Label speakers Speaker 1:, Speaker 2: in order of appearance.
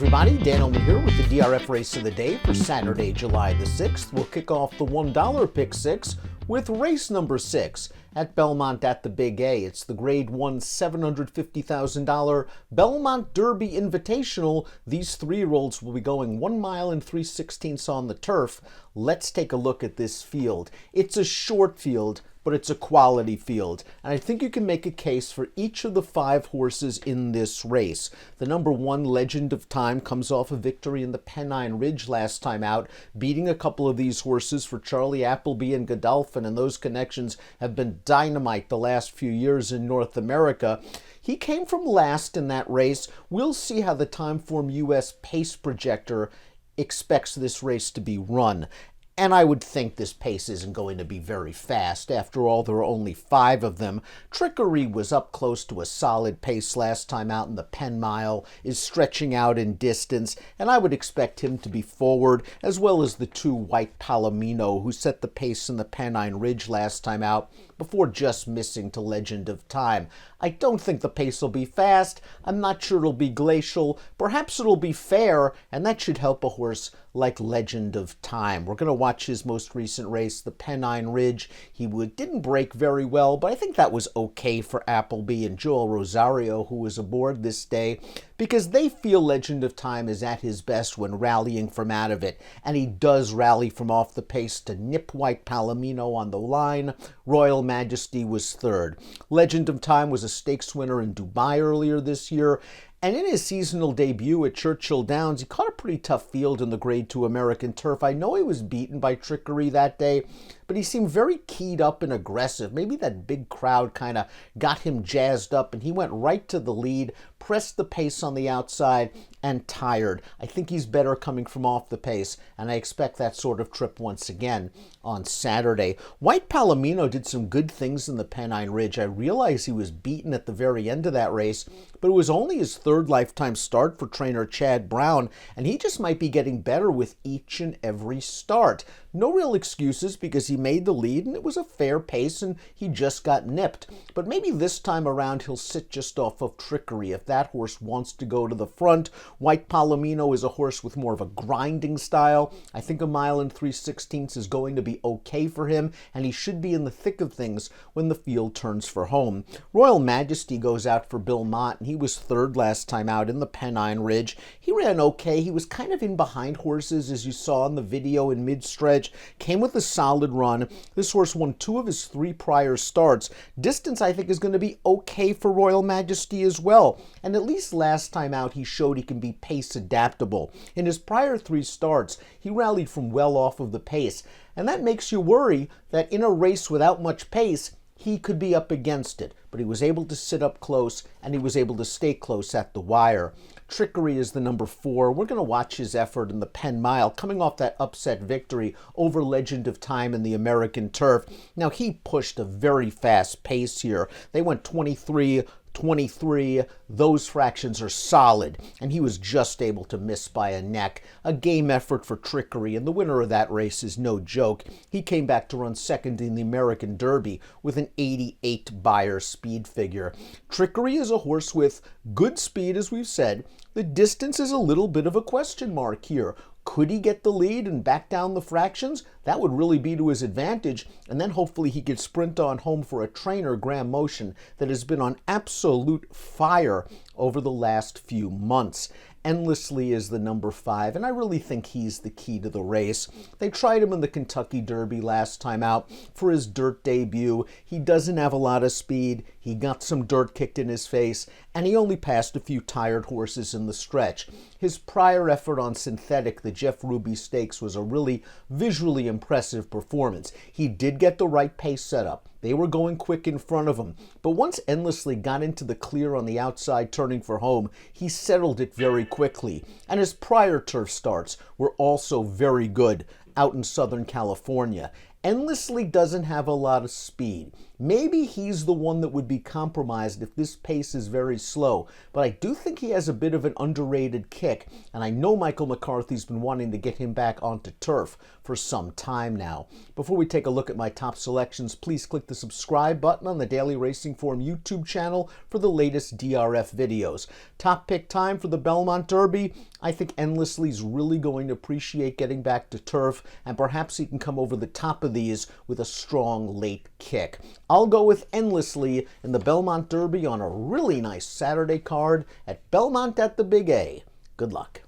Speaker 1: everybody, Dan Illman here with the DRF race of the day for Saturday, July the 6th. We'll kick off the $1 pick six with race number 6 at Belmont at the Big A. It's the Grade 1 $750,000 Belmont Derby Invitational. These 3-year-olds will be going 1 mile and 3/16 on the turf. Let's take a look at this field. It's a short field, but it's a quality field. And I think you can make a case for each of the 5 horses in this race. The number 1, Legend of Time, comes off a victory in the Pennine Ridge last time out, beating a couple of these horses for Charlie Appleby and Godolphin, and those connections have been dynamite the last few years in North America. He came from last in that race. We'll see how the Timeform US pace projector expects this race to be run. And I would think this pace isn't going to be very fast. After all, there are only 5 of them. Trickery was up close to a solid pace last time out in the Penn Mile, is stretching out in distance, and I would expect him to be forward, as well as the 2 White Palomino, who set the pace in the Pennine Ridge last time out before just missing to Legend of Time. I don't think the pace will be fast. I'm not sure it'll be glacial. Perhaps it'll be fair, and that should help a horse like Legend of Time. We're going to watch his most recent race, the Pennine Ridge. He didn't break very well, but I think that was okay for Appleby and Joel Rosario, who was aboard this day, because they feel Legend of Time is at his best when rallying from out of it, and he does rally from off the pace to nip White Palomino on the line. Royal Majesty was 3rd. Legend of Time was a stakes winner in Dubai earlier this year, and in his seasonal debut at Churchill Downs, he caught a pretty tough field in the Grade 2 American Turf. I know he was beaten by Trickery that day, but he seemed very keyed up and aggressive. Maybe that big crowd kind of got him jazzed up, and he went right to the lead, pressed the pace on the outside, and tired. I think he's better coming from off the pace, and I expect that sort of trip once again on Saturday. White Palomino did some good things in the Pennine Ridge. I realize he was beaten at the very end of that race, but it was only his 3rd lifetime start for trainer Chad Brown, and he just might be getting better with each and every start. No real excuses because he made the lead and it was a fair pace and he just got nipped. But maybe this time around he'll sit just off of Trickery if that horse wants to go to the front. White Palomino is a horse with more of a grinding style. I think 1 mile and 3/16 is going to be okay for him, and he should be in the thick of things when the field turns for home. Royal Majesty goes out for Belmont, and he was 3rd last time out in the Pennine Ridge. He ran okay. He was kind of in behind horses, as you saw in the video in mid-stretch. Came with a solid run. This horse won 2 of his 3 prior starts. Distance, I think, is going to be okay for Royal Majesty as well. And at least last time out, he showed he can be pace adaptable. In his prior 3 starts, he rallied from well off of the pace. And that makes you worry that in a race without much pace, he could be up against it. But he was able to sit up close, and he was able to stay close at the wire. Trickery is the number 4. We're going to watch his effort in the Penn Mile, coming off that upset victory over Legend of Time in the American Turf. Now, he pushed a very fast pace here. They went 23. Those fractions are solid, and he was just able to miss by a neck. A game effort for Trickery, and the winner of that race is no joke. He came back to run 2nd in the American Derby with an 88 Beyer speed figure. Trickery is a horse with good speed, as we've said. The distance is a little bit of a question mark here. Could he get the lead and back down the fractions? That would really be to his advantage, and then hopefully he could sprint on home for a trainer, Graham Motion, that has been on absolute fire over the last few months. Endlessly is the number 5, and I really think he's the key to the race. They tried him in the Kentucky Derby last time out for his dirt debut. He doesn't have a lot of speed. He got some dirt kicked in his face, and he only passed a few tired horses in the stretch. His prior effort on synthetic, the Jeff Ruby Stakes, was a really visually impressive performance. He did get the right pace set up. They were going quick in front of him, but once Endlessly got into the clear on the outside turning for home, he settled it very quickly. And his prior turf starts were also very good out in Southern California. Endlessly doesn't have a lot of speed. maybe he's the one that would be compromised if this pace is very slow. But I do think he has a bit of an underrated kick, and I know Michael McCarthy's been wanting to get him back onto turf for some time now. Before we take a look at my top selections, please click the subscribe button on the Daily Racing Form YouTube channel for the latest DRF videos. Top pick time for the Belmont Derby. I think Endlessly's really going to appreciate getting back to turf, and perhaps he can come over the top of these with a strong late kick. I'll go with Endlessly in the Belmont Derby on a really nice Saturday card at Belmont at the Big A. Good luck.